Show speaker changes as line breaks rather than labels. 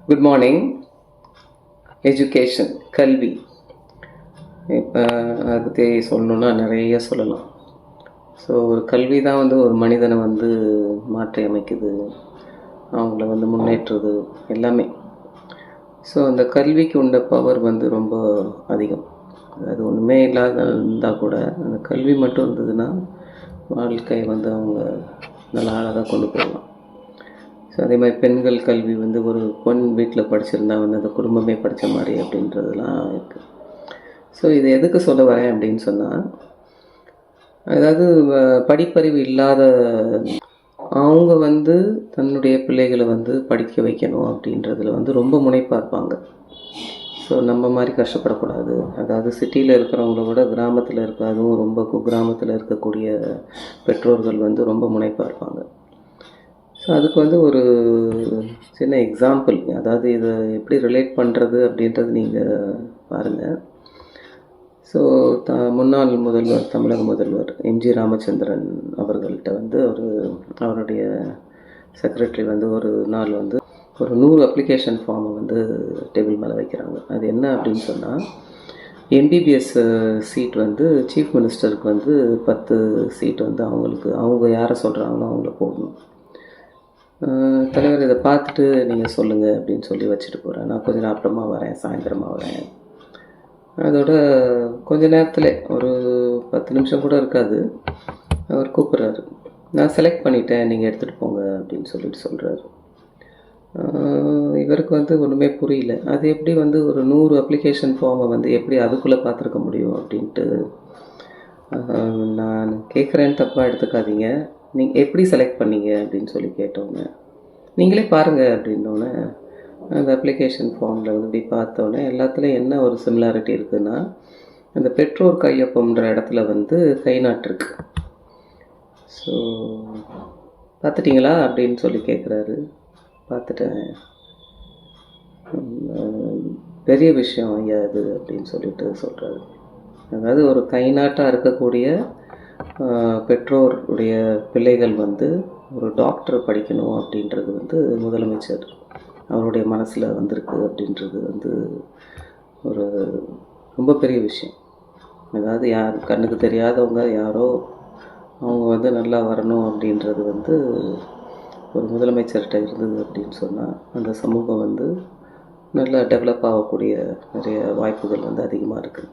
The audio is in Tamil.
Good morning. எஜுகேஷன், கல்வி. இப்போ அதை பற்றி சொல்லணுன்னா நிறைய சொல்லலாம். ஸோ ஒரு கல்வி தான் ஒரு மனிதனை மாற்றி அமைக்குது, அவங்கள முன்னேற்றுறது எல்லாமே. ஸோ அந்த கல்விக்கு உண்ட பவர் ரொம்ப அதிகம். அது ஒன்றுமே இல்லாத இருந்தால் கூட அந்த கல்வி மட்டும் இருந்ததுன்னா வாழ்க்கையை அவங்க நல்ல அழகாக கொண்டு போகலாம். ஸோ அதே மாதிரி பெண்கள் கல்வி ஒரு பொன் வீட்டில் படிச்சிருந்தா அந்த குடும்பமே படித்த மாதிரி அப்படின்றதுலாம் இருக்குது. ஸோ இது எதுக்கு சொல்ல வரேன் அப்படின்னு சொன்னால், அதாவது படிப்பறிவு இல்லாத அவங்க தன்னுடைய பிள்ளைகளை படிக்க வைக்கணும் அப்படின்றதுல ரொம்ப முனைப்பாக இருப்பாங்க. ஸோ நம்ம மாதிரி கஷ்டப்படக்கூடாது. அதாவது சிட்டியில் இருக்கிறவங்கள விட கிராமத்தில் இருக்க, அதுவும் ரொம்ப கிராமத்தில் இருக்கக்கூடிய பெற்றோர்கள் ரொம்ப முனைப்பாக இருப்பாங்க. ஸோ அதுக்கு ஒரு சின்ன எக்ஸாம்பிள், அதாவது இதை எப்படி ரிலேட் பண்ணுறது அப்படின்றது நீங்கள் பாருங்கள். ஸோ முன்னாள் முதல்வர், தமிழக முதல்வர் எம்ஜி ராமச்சந்திரன் அவர்கள்ட்ட அவருடைய செக்ரட்டரி ஒரு நாள் ஒரு 100 அப்ளிகேஷன் ஃபார்மை டேபிள் மேலே வைக்கிறாங்க. அது என்ன அப்படின்னு சொன்னால், எம்பிபிஎஸ் சீட் சீஃப் மினிஸ்டருக்கு 10 சீட் அவங்களுக்கு, அவங்க யாரை சொல்கிறாங்களோ அவங்கள போடணும். தலைவர் இதை பார்த்துட்டு நீங்கள் சொல்லுங்கள் அப்படின்னு சொல்லி வச்சுட்டு போகிறேன். நான் கொஞ்சம் நேரம் அப்புறமா வரேன், சாயந்தரமாக வரேன். அதோட கொஞ்ச நேரத்தில் ஒரு 10 நிமிஷம் கூட இருக்காது, அவர் கூப்பிட்றாரு. நான் செலக்ட் பண்ணிட்டேன், நீங்கள் எடுத்துகிட்டு போங்க அப்படின்னு சொல்லிட்டு சொல்கிறாரு. இவருக்கு ஒன்றுமே புரியல. அது எப்படி ஒரு 100 அப்ளிகேஷன் ஃபார்மை எப்படி அதுக்குள்ளே பார்த்துருக்க முடியும் அப்படின்ட்டு. நான் கேட்குறேன்னு தப்பாக எடுத்துக்காதீங்க, நீங்கள் எப்படி செலக்ட் பண்ணீங்க அப்படின்னு சொல்லி கேட்டோன்னே, நீங்களே பாருங்கள் அப்படின்னோடனே அந்த அப்ளிகேஷன் ஃபார்மில் இப்படி பார்த்தோன்னே எல்லாத்துலேயும் என்ன ஒரு சிமிலாரிட்டி இருக்குதுன்னா, அந்த பெற்றோர் கையொப்பம்ன்ற இடத்துல கை நாட்டிருக்கு. ஸோ பார்த்துட்டிங்களா அப்படின்னு சொல்லி கேட்குறாரு. பார்த்துட்டேன், பெரிய விஷயம் ஐயா இது அப்படின்னு சொல்லிட்டு சொல்கிறாரு. அதாவது ஒரு கை நாட்டாக இருக்கக்கூடிய பெற்றோருடைய பிள்ளைகள் ஒரு டாக்டர் படிக்கணும் அப்படின்றது முதலமைச்சர் அவருடைய மனசில் வந்திருக்கு அப்படின்றது ஒரு ரொம்ப பெரிய விஷயம். அதாவது யார் கண்ணுக்கு தெரியாதவங்க யாரோ அவங்க நல்லா வரணும் அப்படின்றது ஒரு முதலமைச்சர்கிட்ட இருந்தது அப்படின்னு சொன்னால், அந்த சமூகம் நல்லா டெவலப் ஆகக்கூடிய நிறைய வாய்ப்புகள் அதிகமாக இருக்குது.